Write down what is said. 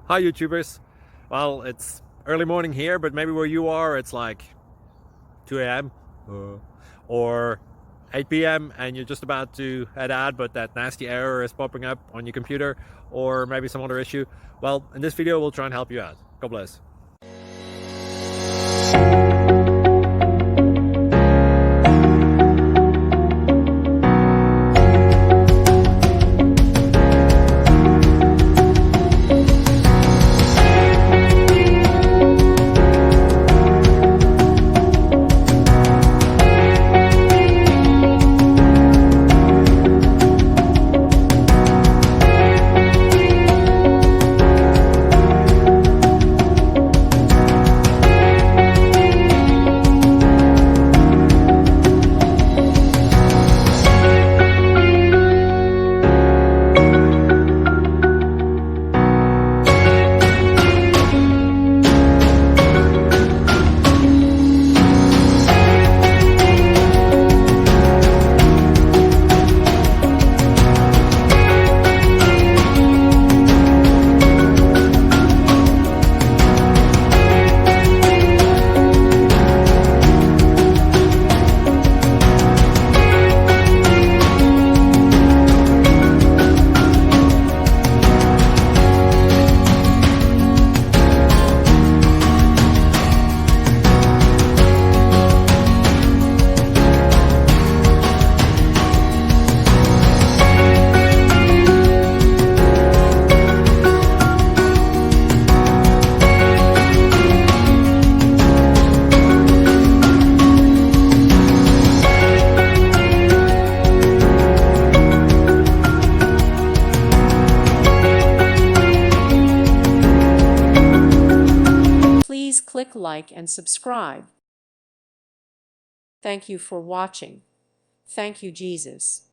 Hi YouTubers. Well, it's early morning here, but maybe where you are it's like 2 a.m. or 8 p.m. and you're just about to head out, but that nasty error is popping up on your computer, or maybe some other issue. Well, in this video we'll try and help you out. God bless. Please click like and subscribe. Thank you for watching. Thank you, Jesus.